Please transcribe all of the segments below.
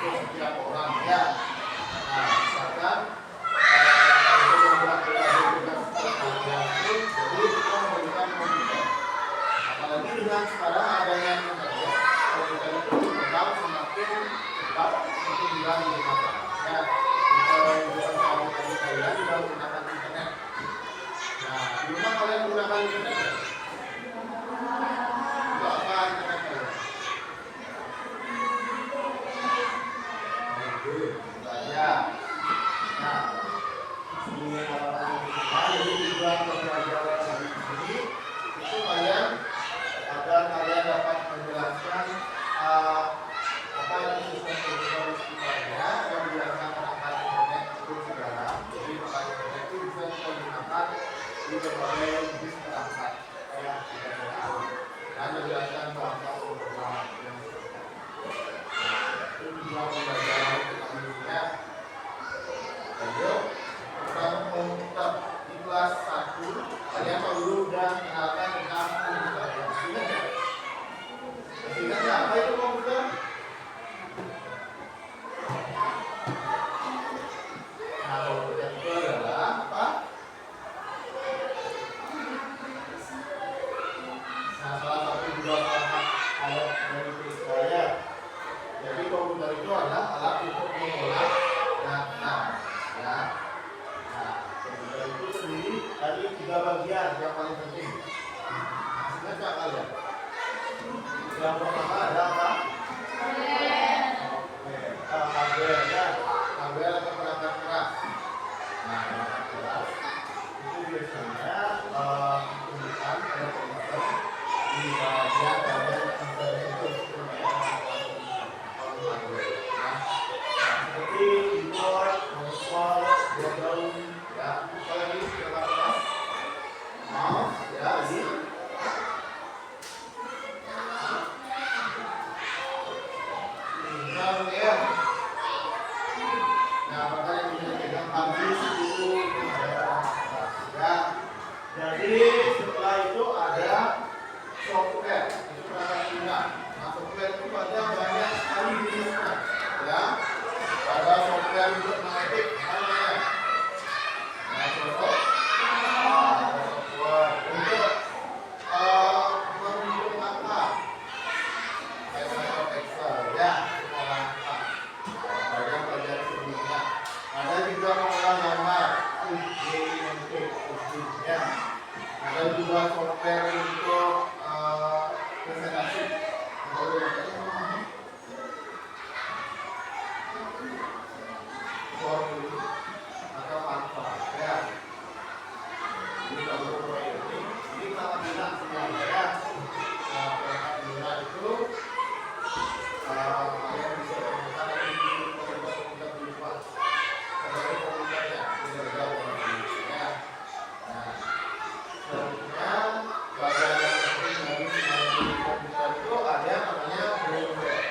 untuk setiap orang ya. Nah, misalkan untuk membuat tugas harian itu, jadi kita memberikan komputer. Apalagi dengan sekarang adanya internet, komputer itu berkembang semakin cepat untuk juga digunakan. Ya, kalau bukan sehari-hari kalian juga menggunakan internet. Nah, di rumah kalian gunakan internet ya? Enggak apa internet kalian? Itu aja. Nah, ini jadi tujuan pembelajaran hari ini itu kalian agar kalian dapat menjelaskan apa itu sistem informasi kita yang dijelaskan perangkat internet itu segala. Jadi perangkat internet itu bisa kita gunakan di berbagai jenis perangkat yang kita tahu dan menjelaskan perangkat program yang itu tujuan pembelajaran kali ini ya. Ayo, pertama komputer di kelas 1 kalian perlu dan kenalkan tentang komputer. Ingat ya? Ingat ya apa itu komputer? Nah, komputer itu adalah apa? Nah, salah satu juga alat dari saya. Jadi komputer itu adalah alat untuk mengolah data. Ya. Nah, komputer itu sendiri ada 3 bagian yang paling penting. Ingat nggak kalian? Yang pertama ada apa? Hardware ya. Hardware atau perangkat keras. Nah, perangkat keras itu biasanya ditemukan pada komputer di bagian internet itu hardware. Seperti keyboard, konsol, background, ya, apa lagi perangkat keras? Mouse, ya, ini. Ya. Nah, maka yang bisa pegang habis itu ya. Jadi setelah itu ada software, itu perangkat lunak. Nah, software itu ada banyak sekali jenisnya, ya. Ada software untuk mengetik hanya. Nah, contoh ada software untuk menghitung angka, kayak Microsoft Excel, ya. Ada juga mengolah gambar, ya. Ada juga software untuk presentasi, atau apa, ya. Ini kalau ini sangat enak semuanya, ya. Nah, perangkat lunak itu kalian bisa temukan di komputer luas. Sebagai komputernya tidak jauh ya. Nah, selanjutnya bagian yang penting dari komputer itu ada yang namanya firmware.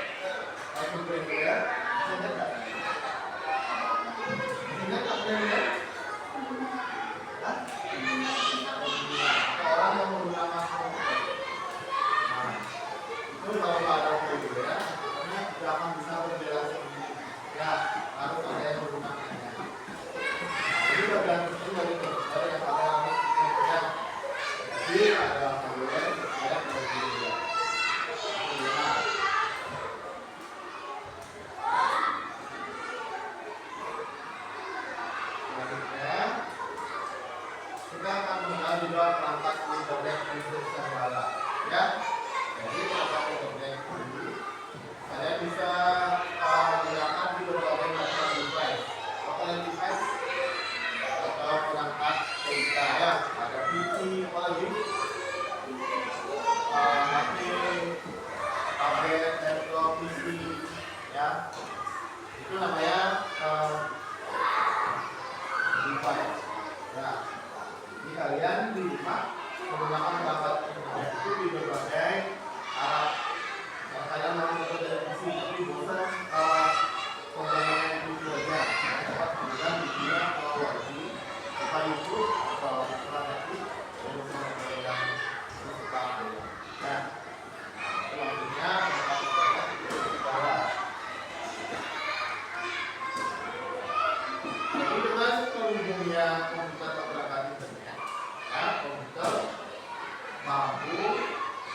Apa firmware? Ingat nggak? Ingat nggak firmware? Orang yang menggunakan komputer. Nah, itu kalau nggak ada firmware, komputernya tidak akan bisa berjalan sendiri. Ya, harus ada yang menggunakannya. Jadi bagian itu dari komputer yang ada jadi ada hardware, ada firmware. Selanjutnya kita akan mengenal juga perangkat internet untuk segala, ya. Jadi perangkat internet ini kalian bisa menggunakan di berbagai macam device. Apa device? Atau perangkat kita ya. Ada PC, apalagi HP, tablet, laptop, PC, ya. Itu namanya device. Nah, ini kalian di rumah menggunakan perangkat internet itu di berbagai alat. Kalian mau mencoba dari PC, tapi bosan komponennya itu aja. Dapat kemudian video atau wifi, buka YouTube atau buka Netflix, dan sebagainya yang suka. Nah, selanjutnya kita segala. namanya komputer pergerakan internet, ya, komputer mampu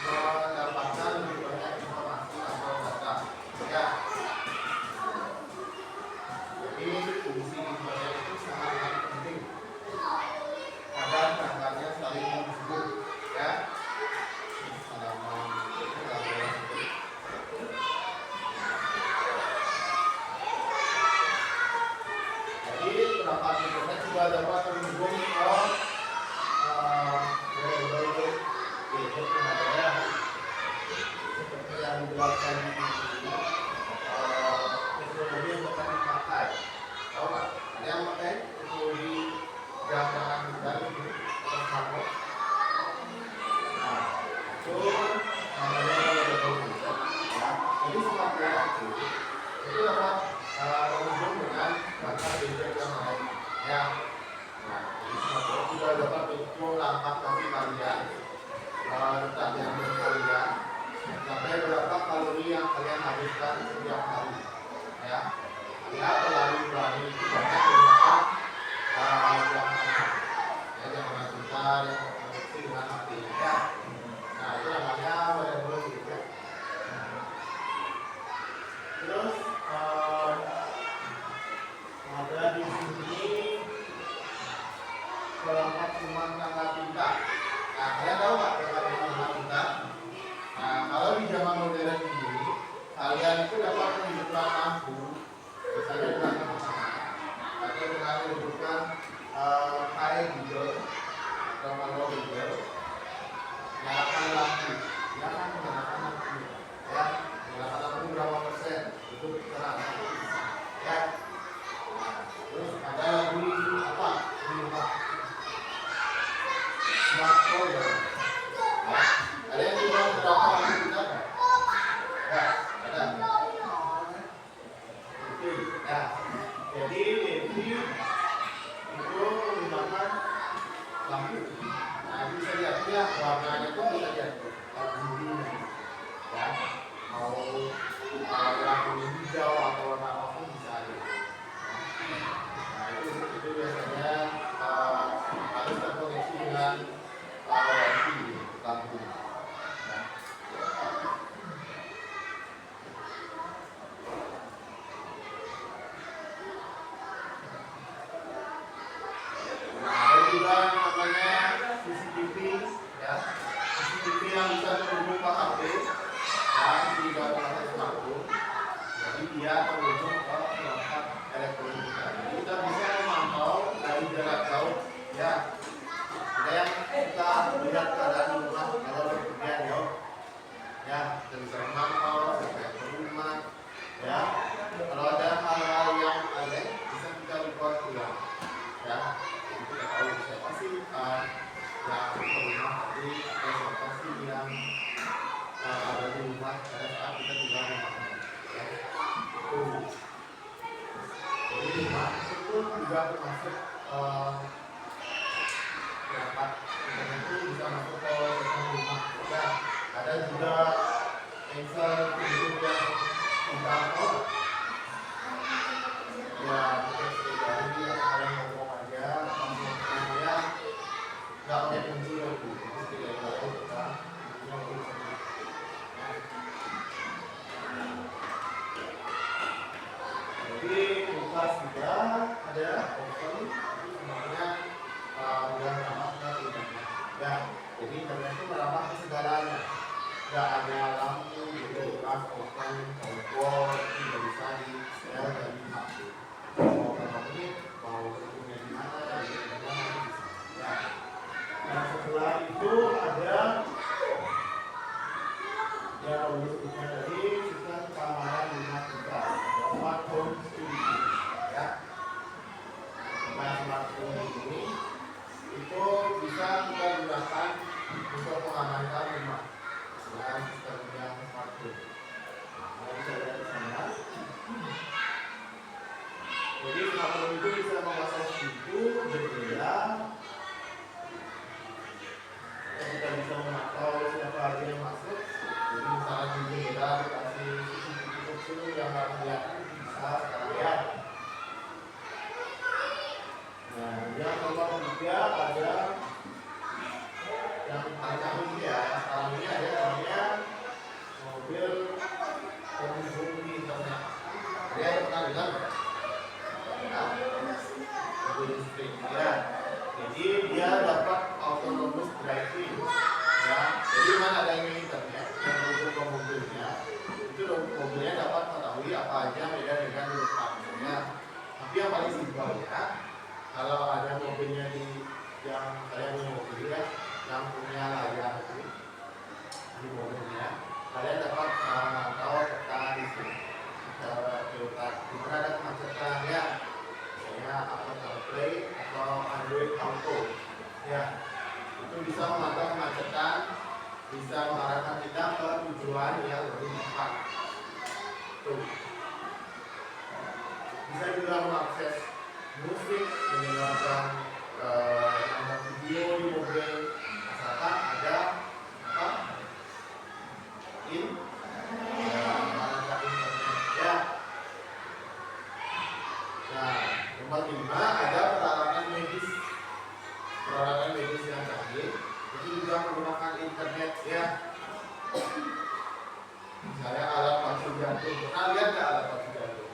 mendapatkan lebih banyak informasi atau data, ya. Jadi fungsi internet itu sangat penting agar perangkatnya saling menghubung, ya. Jadi perangkat internet juga dapat terhubung ke gadget yang ada, ya. Seperti yang dijelaskan di sini, teknologi yang dapat dipakai. Tahu nggak? Ada yang pakai teknologi jangkauan dari itu smartphone. Nah, itu namanya teknologi. Ya, jadi smartphone itu dapat terhubung dengan perangkat gadget yang lain. Ya. Nah, jadi smartphone juga dapat melangkah kaki kalian, letak jantung kalian, sampai berapa kalori yang kalian habiskan setiap hari. Ya, ya berlari itu banyak menggunakan jangan sebentar yang berfungsi dengan hati. Ya. Nah, itu namanya wearable gitu. Terus ada di sini perangkat rumah tangga pintar. Nah, kalian tahu nggak perangkat rumah pintar? Nah, kalau di zaman modern ini, kalian itu dapat menghidupkan lampu, misalnya dengan atau dengan menghidupkan kain Google atau kalau Google, nyalakan lampu, nyalakan lampu, ya, nyalakan lampu berapa persen, itu terang, ya. Nah, terus ada lagi apa? Di rumah smartphone, ya. Ada yang di bawah berapa lampu kita kan? Ya, ada. Oke, ya. Jadi itu menggunakan lampu. Nah, bisa lihat ya, warnanya itu bisa lihat RGB, ya. Mau warna kuning hijau atau warna apapun bisa lihat. Nah, itu biasanya harus terkoneksi dengan wifi lampu. Juga namanya CCTV, ya, CCTV yang bisa terhubung ke HP dan juga perangkat smartphone. Jadi dia terhubung ke perangkat elektronik. Jadi kita bisa memantau dari jarak jauh, ya. Ada yang kita lihat keadaan rumah kalau berpergian jauh, ya, kita bisa memantau sampai ke rumah, ya. Kalau ada hal-hal yang aneh bisa kita report ulang, ya. Kita tahu siapa sih yang rumah tadi atau siapa sih yang ada di rumah pada saat kita tinggal di rumah, ya. Jadi rumah itu juga termasuk perangkat internet itu bisa masuk ke dalam rumah, ya. Ada juga sensor penduduk yang terjangkau, ya, mungkin dari kalian ngomong aja langsung ya, nggak pakai kunci lagi, jadi tidak tahu kita jadi kulkas juga ada oven, semuanya udah ramah ke internet, ya. Jadi internet itu meramah ke segalanya, nggak ada lampu, kulkas, oven, kompor, itu bisa di setel dari HP. Mau berapa menit, mau berhubungnya di mana, ya. Nah, setelah itu ada yang disebutkan tadi sistem keamanan rumah kita, smart home security, ya. Nah, smart home ini itu bisa kita gunakan untuk mengamankan rumah dengan sistem yang smart home. Nah, bisa lihat di sana. Jadi smart home itu bisa menguasai pintu, jendela, kita bisa memantau siapa aja yang masuk. Jadi misalnya di jendela dikasih CCTV kecil yang nggak kelihatan bisa sekarang, ya. Nah, yang Dia terkenal dengan mobil listrik ya. Jadi dia dapat autonomous driving ya. Jadi mana ada yang internet yang mendukung ke mobilnya, itu mobilnya dapat mengetahui apa aja medan-medan di depannya. Tapi yang paling simpel ya, kalau ada mobilnya yang saya punya mobil ya, yang punya layar itu di mobilnya, kalian dapat memantau peta di sini. Di mana ada kemacetan ya, misalnya Apple CarPlay atau Android Auto ya, itu bisa memantau kemacetan, bisa mengarahkan kita ke tujuan yang lebih tepat. Tuh. Bisa juga mengakses musik, mendengarkan video di mobil, asalkan ada internet ya. Nah, nomor 5 ada peralatan medis yang canggih, itu juga menggunakan internet ya. Misalnya alat bantu jantung, pernah lihat nggak alat bantu jantung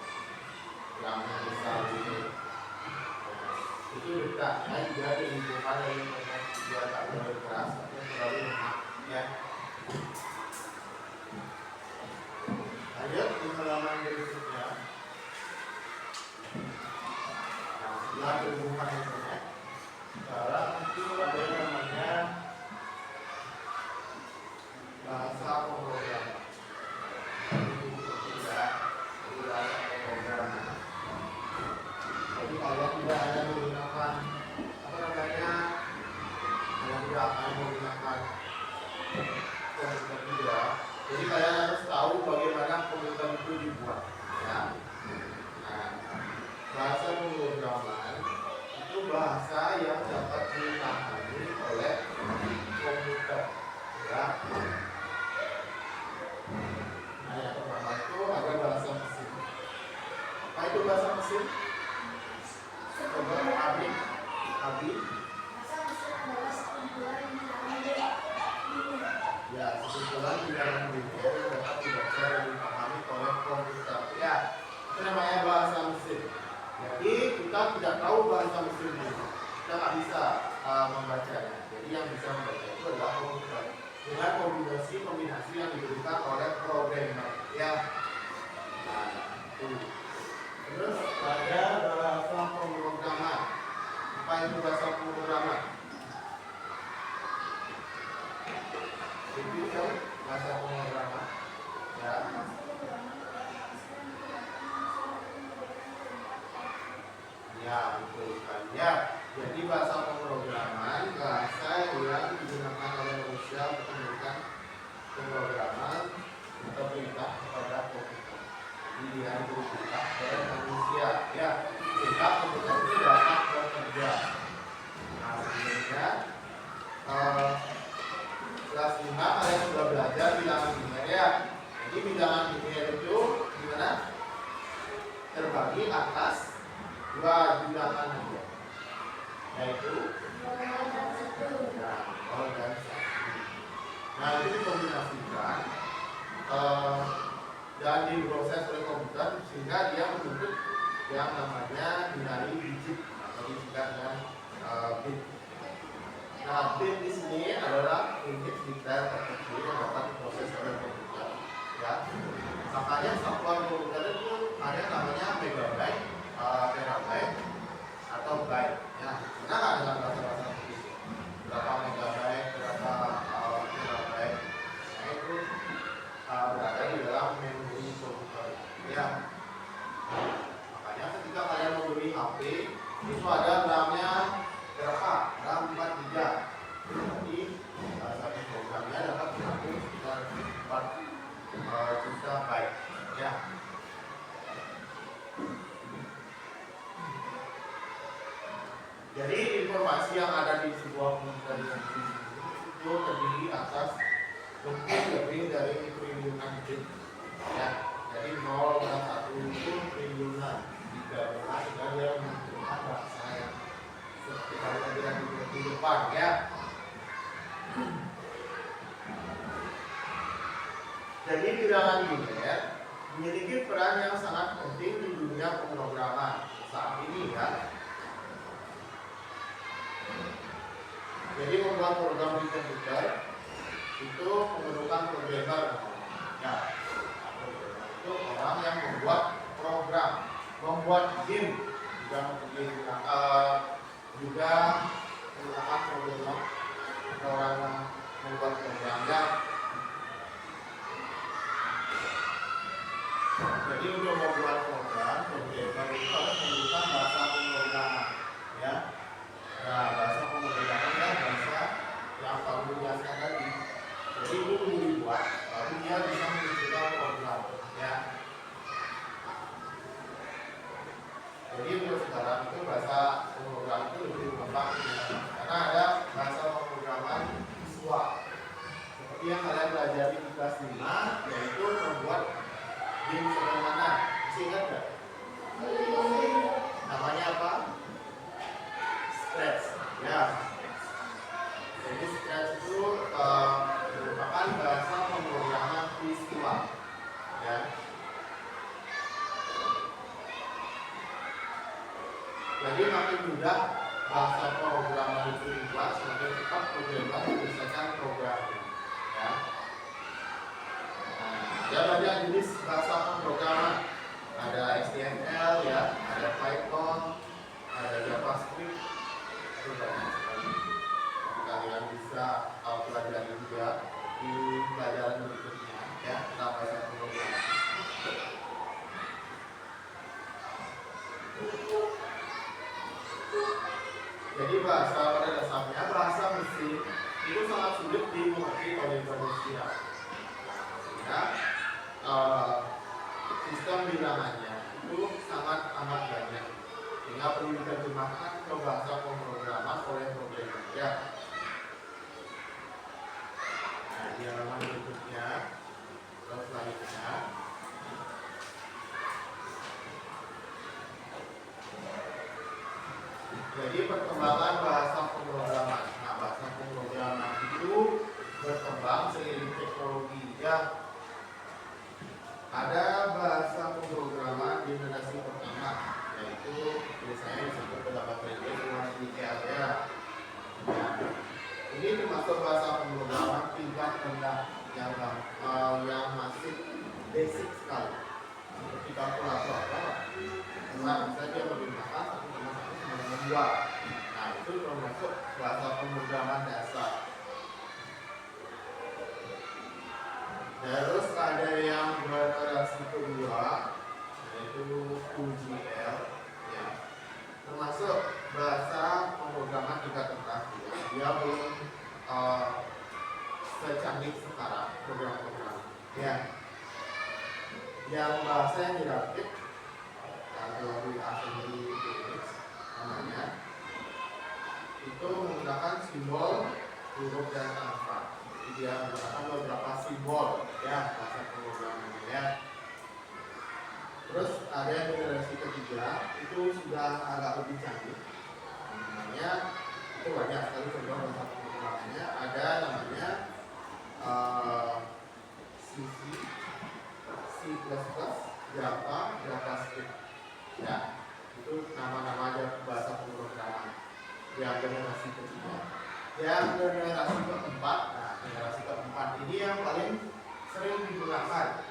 yang besar itu? Itu dekatnya juga di lingkungan dari internet, dia tak terlalu keras atau terlalu lemah ya. Lanjut di halaman berikutnya. Nah, setelah hubungan internet, sekarang itu ada yang namanya bahasa pemrograman. Jadi kalian tidak hanya menggunakan komputer juga. Jadi kalian harus tahu bagaimana komputer itu dibuat ya. Nah, bahasa pemrograman itu bahasa yang dapat dipahami oleh komputer ya. Nah, yang pertama itu ada bahasa mesin. Apa itu bahasa mesin? Coba Abi. Ya, sekumpulan di dalam diri yang dapat dibaca dan dipahami oleh komputer. Ya, itu namanya bahasa mesin. Jadi kita tidak tahu bahasa mesin ini, kita nggak bisa membacanya. Jadi yang bisa membaca itu adalah komputer dengan kombinasi yang diberikan oleh programmer. Ya, nah, itu. Terus ada bahasa pemrograman. Apa itu bahasa pemrograman? Itu bahasa pemrograman. Ya. Ya, betul sekali. Ya. Jadi bahasa pemrograman bahasa yang digunakan oleh manusia untuk memberikan pemrograman atau perintah kepada komputer. Jadi dia diberi perintah oleh manusia. Ya, sehingga komputer itu dapat bekerja. Nah, sebenarnya kelas 5 kalian sudah belajar bilangan linear ya. Jadi bilangan linear itu gimana? Terbagi atas dua bilangan aja, yaitu 0 dan 1. Nah, itu dikombinasikan dan diproses oleh komputer sehingga dia membentuk yang namanya binary digit atau disingkat dengan bit. Nah, bit di sini adalah unit detail terkecil yang dapat diproses oleh komputer. Ya, makanya satuan komputer itu ada yang namanya megabyte, terabyte, atau byte. Ya, benar nggak dengan bahasa-bahasa seperti itu? Berapa megabyte, berapa terabyte? Nah, itu berada di dalam memori komputer. Ya, makanya ketika kalian membeli HP itu ada RAM-nya berapa? RAM 4 GB. Jadi satu programnya dapat menampung sekitar 4 juta byte. Ya. Jadi informasi yang ada di sebuah komputer itu terdiri atas mungkin lebih dari triliunan bit. Ya. Jadi 0 dan 1 itu triliunan. Digabungkan dengan yang menggunakan bahasa yang seperti kalian di depan ya. Jadi bilangan linear memiliki peran yang sangat penting membuat program di komputer itu memerlukan programmer. Ya, itu orang yang membuat program, membuat game juga menggunakan programmer, orang yang membuat programnya. Jadi untuk membuat program, programmer itu harus menggunakan bahasa pemrograman, ya. Nah, bahasa pemrograman ya bahasa yang kamu jelaskan tadi. Jadi itu perlu dibuat, lalu dia bisa menunjukkan program, ya. Jadi untuk sekarang itu bahasa pemrograman itu lebih gampang, karena ada bahasa pemrograman visual. Seperti yang kalian pelajari di kelas 5, yaitu membuat game sederhana. Masih ingat nggak? Namanya apa? Scratch. Ya. Jadi Scratch itu merupakan bahasa pemrograman visual. Ya. Jadi makin mudah bahasa pemrograman itu dibuat, semakin cepat programmer menyelesaikan programnya. Ya. Ada banyak jenis bahasa pemrograman. Ada HTML, ya, ada Python, ada JavaScript. Itu banyak sekali. Kalian bisa pelajari juga di pelajaran berikutnya, ya, tentang bahasa pemrograman. Jadi bahasa pada dasarnya bahasa mesin itu sangat sulit dimengerti oleh manusia. Ya, sistem bilangannya itu sangat amat banyak, sehingga perlu diterjemahkan ke bahasa pemrograman oleh programmer. Ya. Nah, di halaman berikutnya, selanjutnya. Jadi perkembangan bahasa pemrograman. Nah, bahasa pemrograman itu berkembang seiring teknologi. Ya. Ada bahasa pemrograman generasi pertama, yaitu biasanya disebut bahasa ya. Ini termasuk bahasa pemrograman tingkat rendah yang masih basic sekali, seperti kalkulator. Nah, bisa dia menggunakan 1,1 sama dengan 2. Nah, itu termasuk bahasa pemrograman dasar. Terus ada yang generasi kedua, yaitu QGL, ya. Termasuk bahasa pemrograman tingkat rendah. Dia belum secanggih sekarang program-program. Ya. Yang bahasa yang dirakit atau di assembly Unix namanya itu menggunakan simbol, huruf dan angka. Jadi dia menggunakan beberapa simbol, ya, bahasa pemrograman, ya. Terus ada yang generasi ketiga itu sudah agak lebih canggih. Namanya itu banyak sekali contoh bahasa pemrogramannya. Ada namanya C, C++, Java, JavaScript. Ya, itu nama-nama bahasa pemrograman yang generasi ketiga. Yang generasi keempat, nah generasi keempat ini yang paling sering digunakan,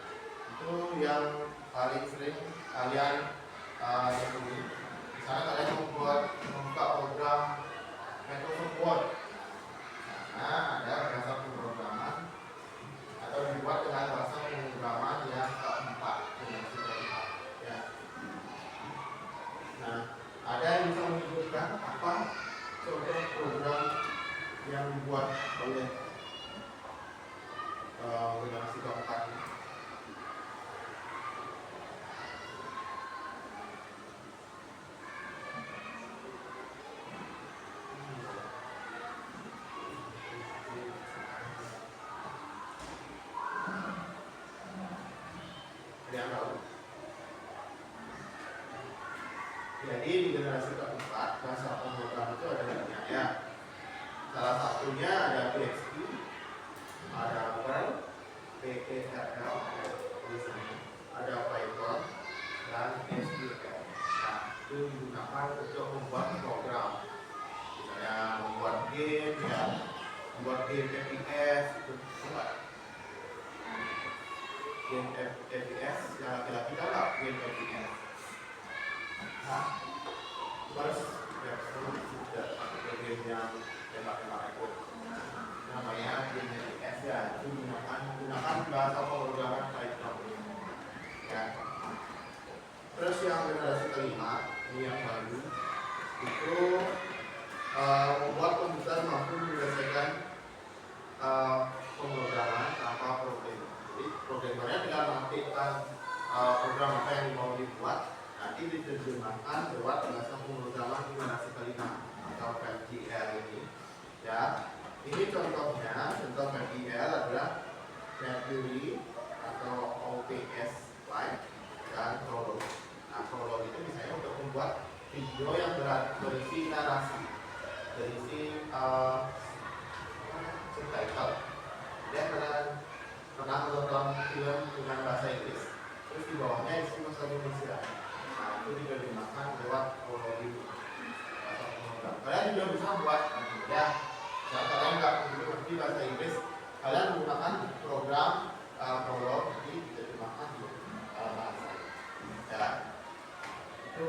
itu yang paling sering kalian temui. Misalnya kalian membuka program Microsoft Word, nah ada bahasa pemrograman atau dibuat dengan bahasa pemrograman yang keempat, generasi keempat. Ya. Nah, ada yang bisa menyebutkan apa contoh program yang dibuat oleh generasi keempat ini? Jadi di generasi keempat bahasa pemrograman itu ada banyak, ya. Salah satunya ada PHP, ada Perl, PKL, ada Python, dan SQL. Nah, itu digunakan untuk membuat program, misalnya membuat game, ya, membuat game FPS itu enggak. Game FPS yang laki-laki tahu nggak game FPS? Nah, terus ya sudah game yang tembak-tembak itu namanya game FPS ya, itu gunakan bahasa pemrograman Python ya. Terus yang generasi kelima ini yang baru itu membuat komputer mampu menyelesaikan pemrograman tanpa problem. Jadi programmernya tinggal mengetikkan program apa yang mau dibuat, nanti diterjemahkan lewat bahasa pemrograman generasi kelima atau VGL ini ya. Ini contohnya, contoh VGL adalah Mercury atau OPS Lite dan Prolog. Nah, Prolog itu misalnya untuk membuat video yang berisi narasi, berisi subtitle. Dia pernah menonton film dengan bahasa Inggris, terus di bawahnya isi bahasa Indonesia. Nah, itu diterjemahkan lewat Prolog itu. Kalian juga bisa buat ya. Nah, kalian nggak mengerti bahasa Inggris, kalian menggunakan program Prolog, jadi diterjemahkan di bahasa ya. Itu.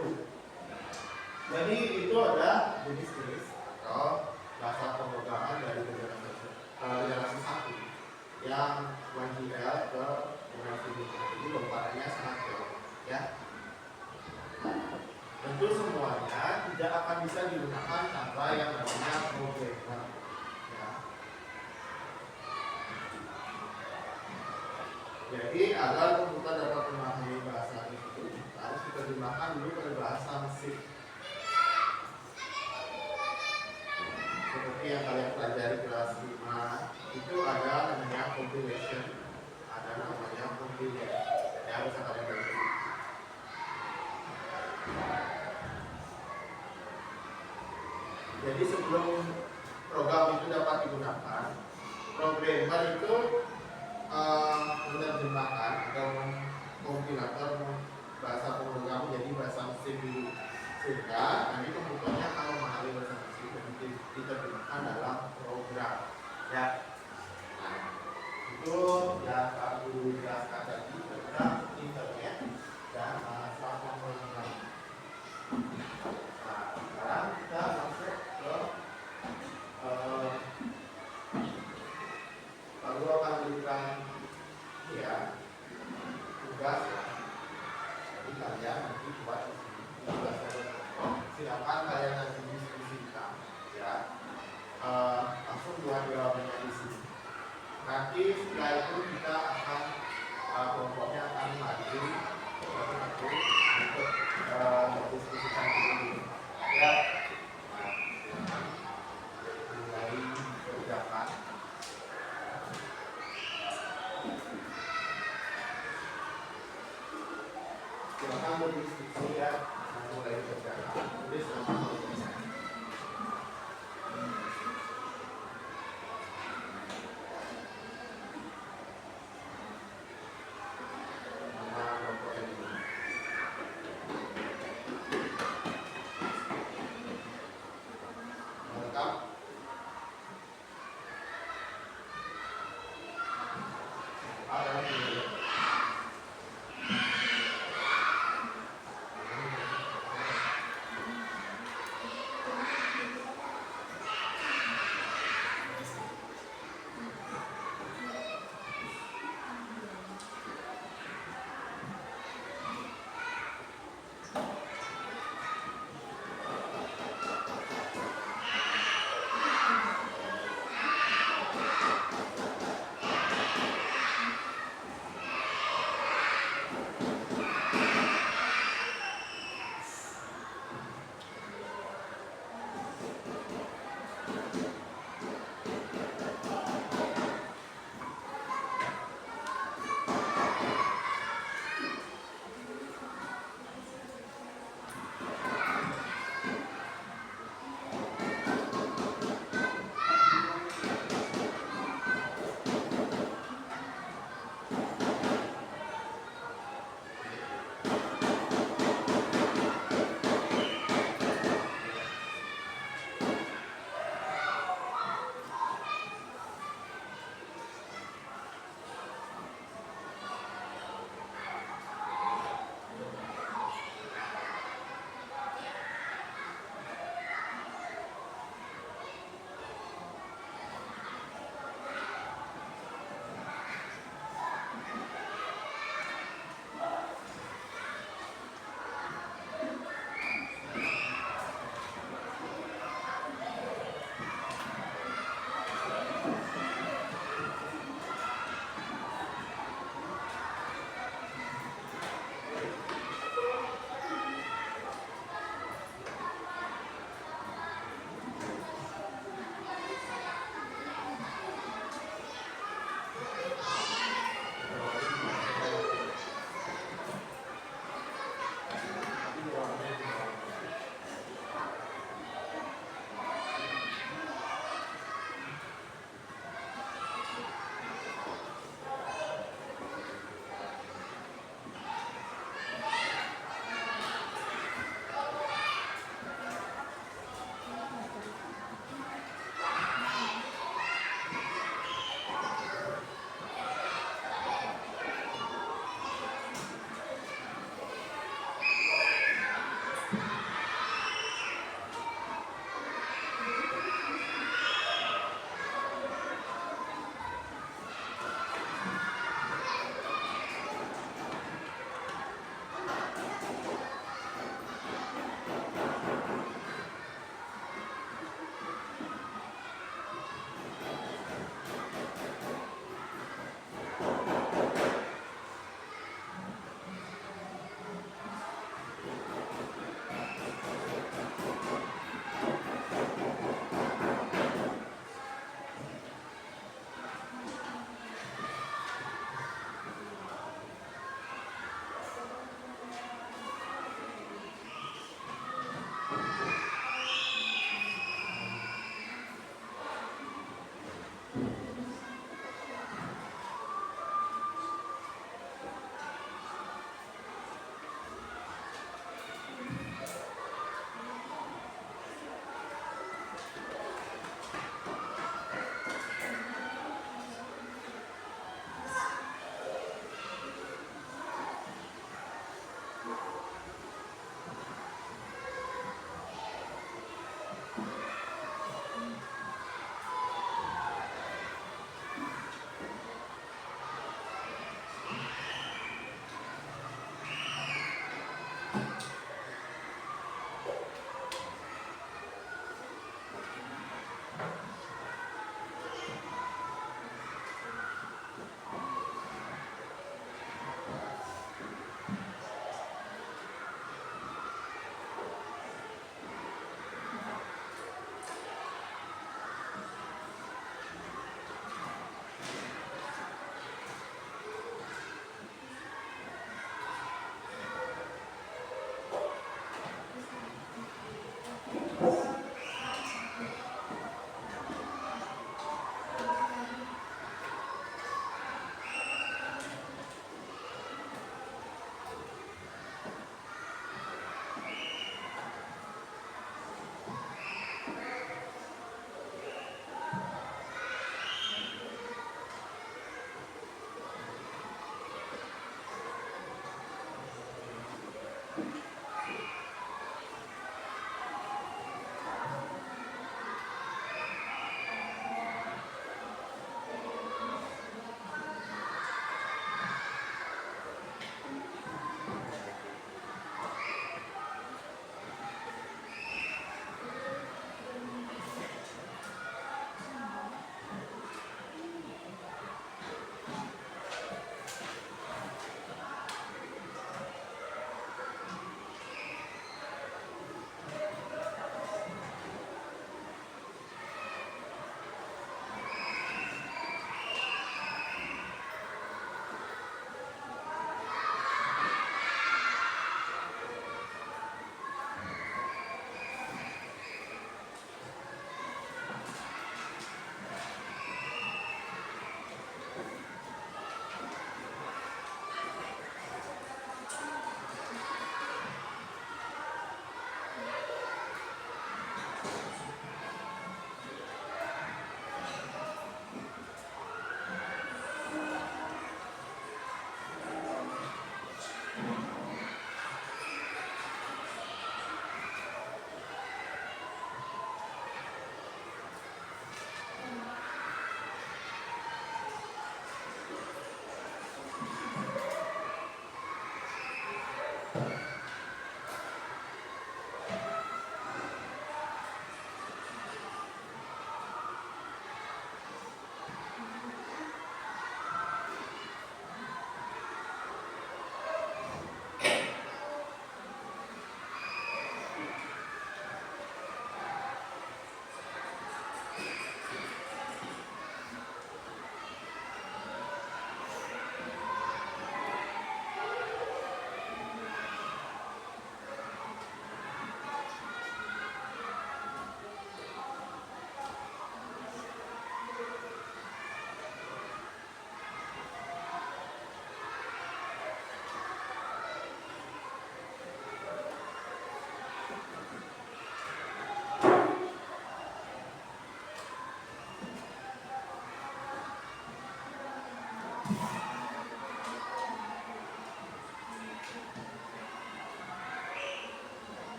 Jadi itu ada jenis-jenis atau bahasa pemrograman dari generasi 1 yang 1GL ke generasi 2. Jadi lompatannya sangat jauh ya. Tentu semuanya tidak akan bisa digunakan tanpa yang namanya programmer ya. Jadi agar komputer dapat memahami bahasa itu harus diterjemahkan dulu ke bahasa mesin. Seperti yang kalian pelajari kelas 5 itu ada namanya compilation, ada namanya compilation ya, bisa kalian belajar. Jadi sebelum program itu dapat digunakan, programmer itu menerjemahkan atau kompilator bahasa pemrograman jadi bahasa mesin dulu, sehingga nanti komputernya kalau memahami bahasa mesin itu diterjemahkan dalam program ya. Nah, itu yang Pak Guru jelaskan tadi tentang internet dan platform pemrograman. Nah, sekarang kita masuk ke Pak Guru akan memberikan ya tugas ya. Jadi kalian nanti buat di sini tugasnya. Silakan kalian nanti diskusikan ya. Langsung buat jawabannya di sini. Nanti setelah itu kita akan kelompoknya akan maju satu-satu untuk mendiskusikan ini ya. Nah, mulai kerjakan. Silakan berdiskusi ya, mulai kerjakan. Tulis nama tulisan. Nama kelompok ini.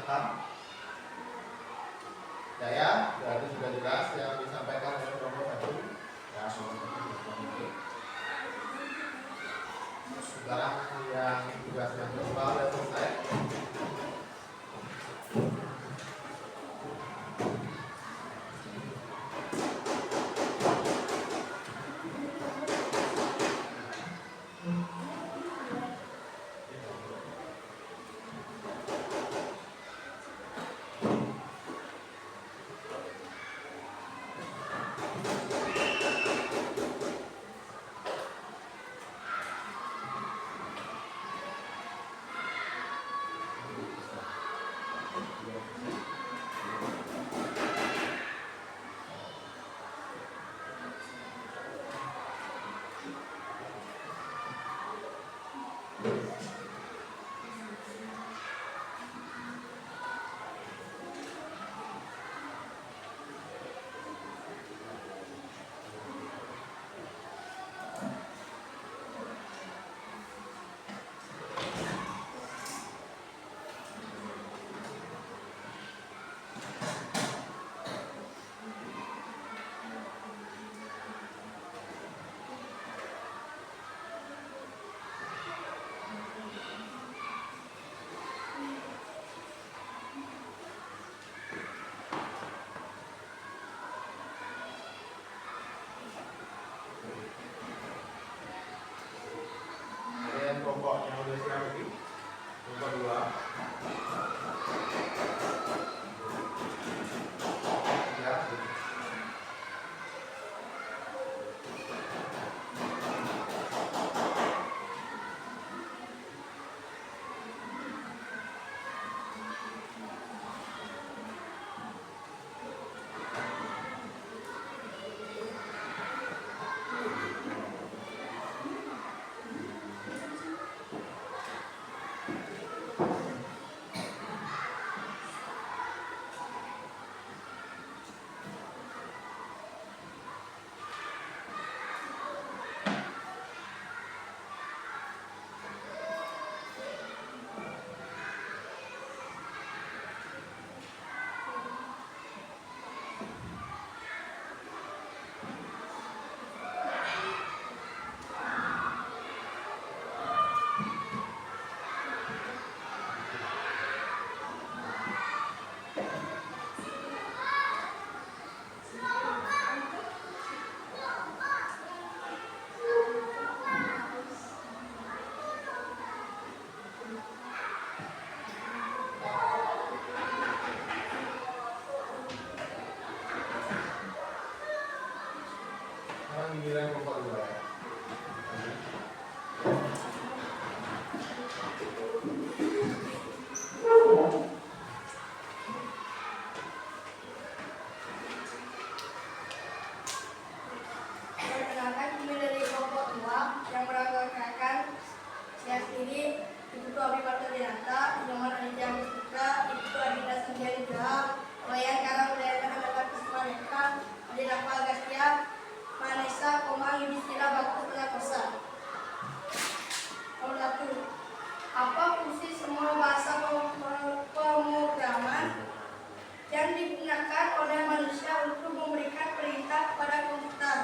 paham? Ya, berarti sudah jelas yang disampaikan oleh kelompok 1. Ya, sekarang yang tugas yang kedua sudah selesai. Kelompok yang sudah siap lagi, kelompok 2. Ya. Giliran kelompok 2 ya. Perkenalkan, kami dari kelompok 2 yang merasakan saya sendiri, Ibu Abimata Dinata, Inyoman Aditya Mustika, Ibu Adinda Sanjaya, Wayan Karang Udayana Hanakan Kusmaneka, Adina Pagastia, Manesa Komang Yudhistira Bakti Prakosa. Nomor 1. Apa fungsi semua bahasa pemrograman yang digunakan oleh manusia untuk memberikan perintah kepada komputer?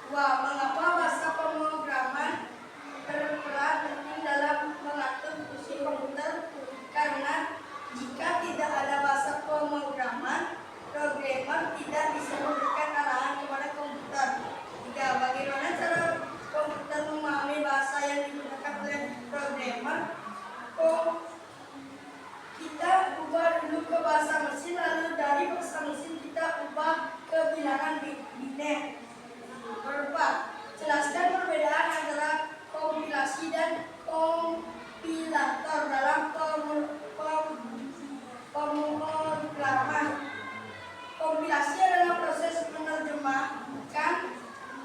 2. Mengapa bahasa pemrograman berperan penting dalam mengatur fungsi komputer? Karena jika tidak ada bahasa pemrograman, programmer tidak bisa memberikan arahan kepada komputer. 3. Bagaimana cara komputer memahami bahasa yang digunakan oleh programmer? Kita ubah dulu ke bahasa mesin, lalu dari bahasa mesin kita ubah ke bilangan biner. Nomor 4. Jelaskan perbedaan antara kompilasi dan kompilator dalam pemrograman. Kompilasi adalah proses menerjemahkan,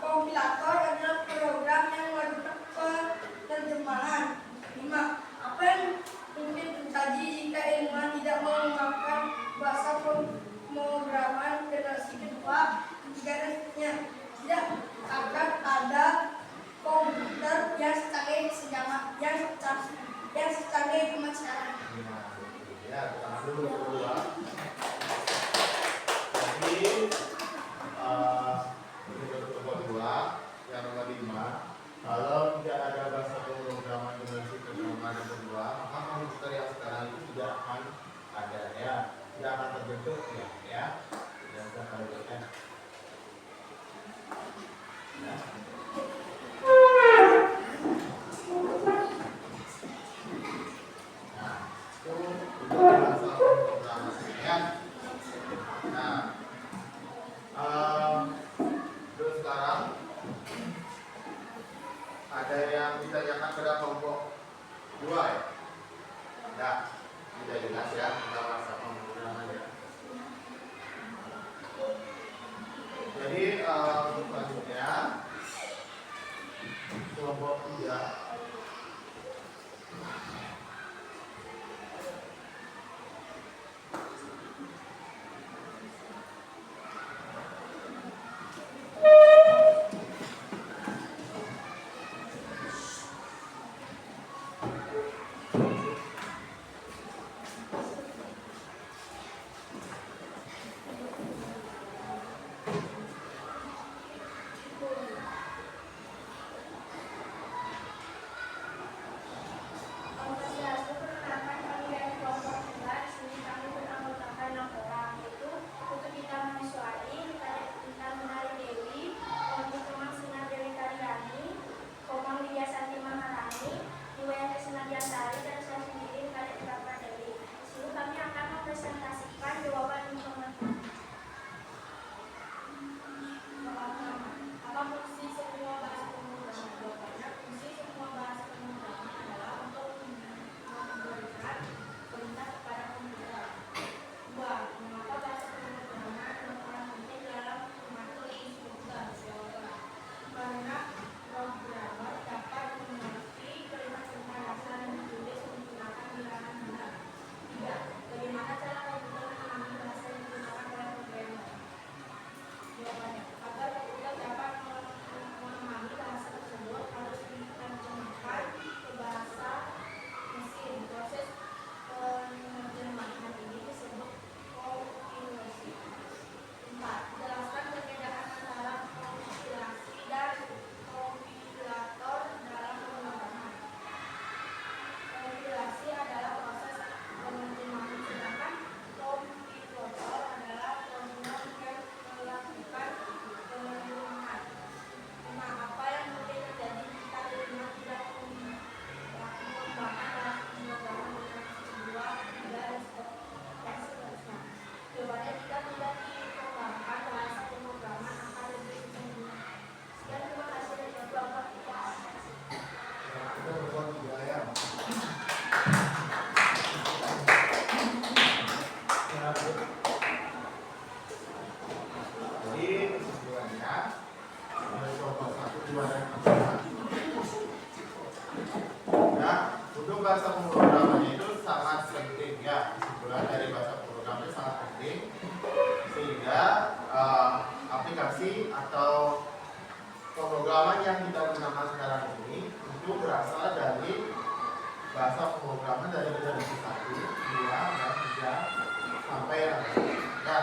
kompilator adalah program yang melakukan penerjemahan. 5. Apa yang mungkin terjadi jika ilmuwan tidak menggunakan bahasa pemrograman generasi kedua? 3. Dan tidak akan ada komputer yang secanggih zaman sekarang. Ya, dulu kedua. Jadi kedua yang nomor 5, kalau tidak ada bahasa pemrograman dengan siklus nomor kedua, maka komputer yang sekarang itu tidak akan ada ya, tidak akan terbentuk ya. Tidak akan terbentuk ya. Terus sekarang ada yang ditanyakan pada kelompok 2 ya? Ya, tidak jelas ya, kita bahasa pemrograman ya. Jadi selanjutnya kelompok 3. Bahasa pemrogramannya itu sangat penting ya, kesimpulan dari bahasa pemrograman itu sangat penting sehingga aplikasi atau pemrograman yang kita gunakan sekarang ini itu berasal dari bahasa pemrograman dari generasi 1, 2, dan 3 sampai yang ya,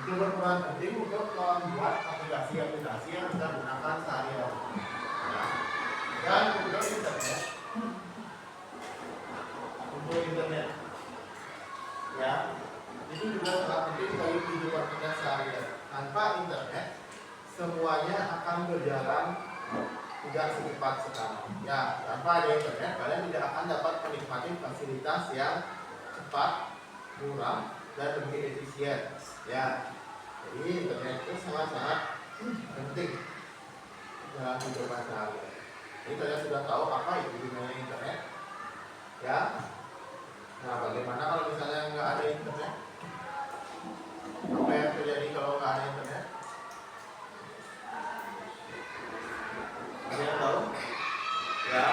itu berperan penting untuk membuat aplikasi-aplikasi yang kita gunakan sehari-hari ya. Dan untuk internet ya, itu juga sangat penting bagi kehidupan kita sehari-hari. Tanpa internet semuanya akan berjalan tidak secepat sekarang ya. Tanpa ada internet kalian tidak akan dapat menikmati fasilitas yang cepat, murah, dan lebih efisien ya. Jadi internet itu sangat-sangat penting dalam kehidupan sehari-hari. Jadi kalian sudah tahu apa itu gunanya internet ya. Nah, bagaimana kalau misalnya nggak ada internet? Apa yang terjadi kalau nggak ada internet? Ada yang tahu? Ya.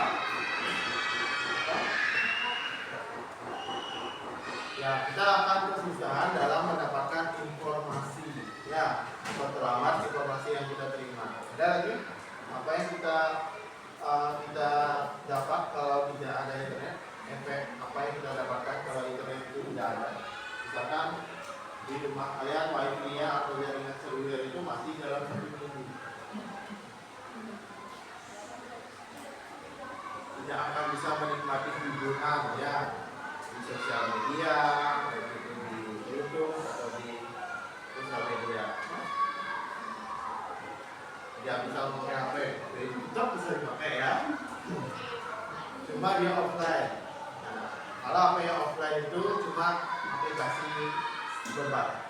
Ya, kita akan kesusahan dalam mendapatkan informasi. Ya, atau terlambat informasi yang kita terima. Ada lagi? Apa yang kita dapat kalau tidak ada internet? Efek apa yang kita dapatkan kalau internet itu tidak ada? Misalkan di rumah kalian wifi-nya atau jaringan seluler itu mati dalam 1 minggu, tidak akan bisa menikmati hiburan ya di sosial media, baik itu di YouTube atau di sosial media. Tidak bisa memakai HP, dari TikTok bisa dipakai ya. Cuma dia offline. Nah, kalau apa yang offline itu cuma aplikasi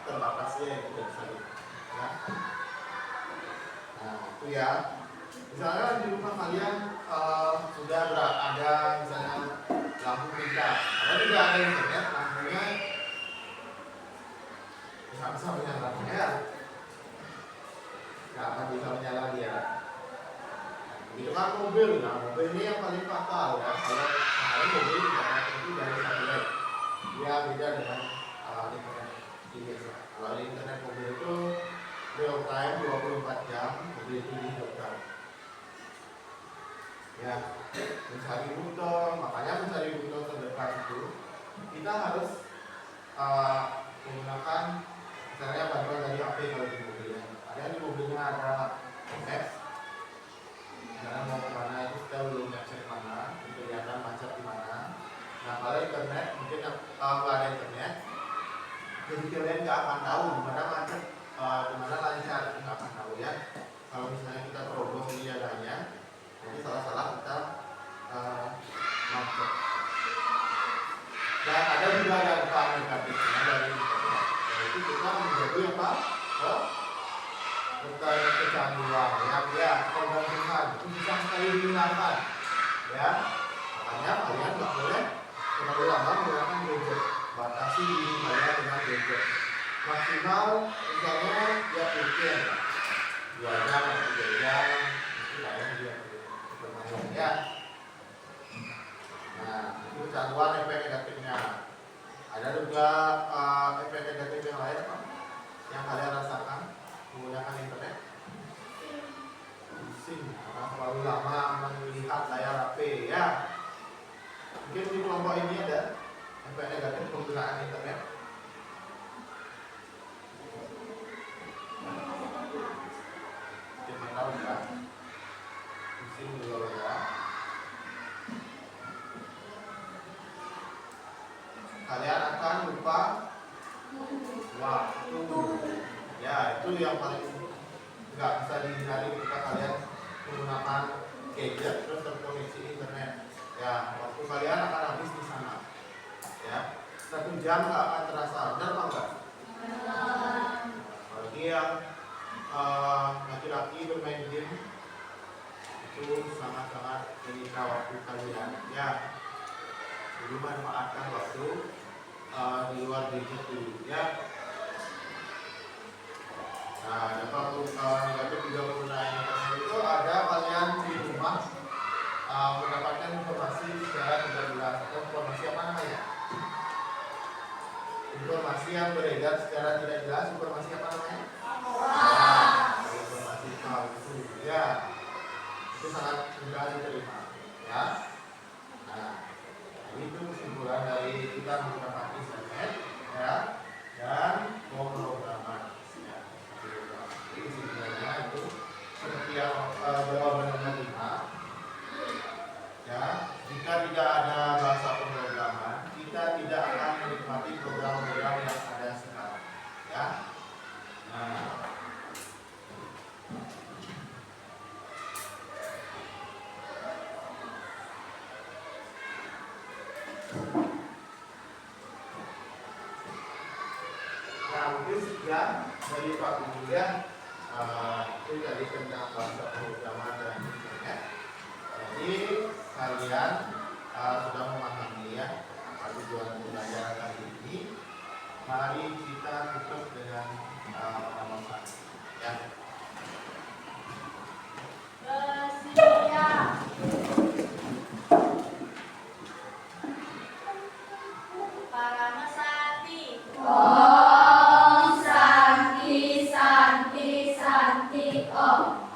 terbatas ya yang tidak bisa ya. Nah itu ya. Misalnya di rumah kalian sudah ada misalnya lampu pintar, kalau tidak ada internet, lampunya nggak bisa menyala ya, nggak akan bisa menyala dia. Itu kan mobil, nah mobil ini yang paling fatal ya. Kalau mobil internet itu dari satelit, dia beda dengan internet ini. Kalau di internet mobil itu real time 24 jam, mobil itu dihidupkan. Ya, mencari rute, makanya mencari rute terdekat itu kita harus menggunakan misalnya bantuan dari HP kalau di mobilnya. Ada di mobilnya ada map, karena mau kemana itu kita belum ngecek mana, kelihatan macet di mana. Nah kalau internet mungkin kalau nggak ada internet, jadi kalian nggak akan tahu di mana macet, di mana lancar, nggak akan tahu ya. Kalau misalnya kita terobos ini jalannya, jadi salah-salah kita macet. Dan ada juga dampak negatifnya dari internet, yaitu kita menjadi apa? Kecanduan ya, ketergantungan itu bisa sekali dihilangkan ya. Makanya kalian nggak boleh terlalu lama menggunakan gadget. Batasi diri kalian dengan gadget. Maksimal misalnya ya weekend 2 jam atau 3 jam itu kalian dia bermain ya. Nah itu kecanduan efek negatifnya. Ada juga efek negatif yang lain apa yang kalian rasakan menggunakan internet? Pusing karena terlalu lama melihat layar HP ya. Mungkin di kelompok ini ada efek negatif penggunaan internet. Mungkin tahu ya. Pusing juga ya. Kalian akan lupa waktu. Ya, itu yang paling nggak bisa dihindari ketika kalian menggunakan gadget terus terkoneksi internet. Ya, waktu kalian akan habis di sana. Ya, 1 jam nggak akan terasa, benar apa enggak? Apalagi yang laki-laki bermain game itu sangat-sangat menyita waktu kalian. Ya, jadi manfaatkan waktu di luar gadget dulu. Ya. Nah, dampak negatif juga penggunaan internet itu ada kalian di rumah mendapatkan informasi secara tidak jelas atau informasi apa namanya? Informasi yang beredar secara tidak jelas, informasi apa namanya? Informasi palsu, ya. Itu sangat mudah diterima, ya. Nah, itu kesimpulan dari kita menggunakan internet, ya, dan pemrograman. Jadi sebenarnya itu seperti yang jawaban nomor 5 ya, jika tidak ada bahasa pemrograman kita tidak akan menikmati program-program yang ada sekarang ya. Nah mungkin sekian dari Pak Guru ya. Itu tadi tentang bahasa pemrograman dan internet. Jadi kalian sudah memahami ya apa tujuan belajar kali ini. Mari kita tutup dengan penamasan ya. Bersedia. Paramasati. Om Santi Santi Santi Om.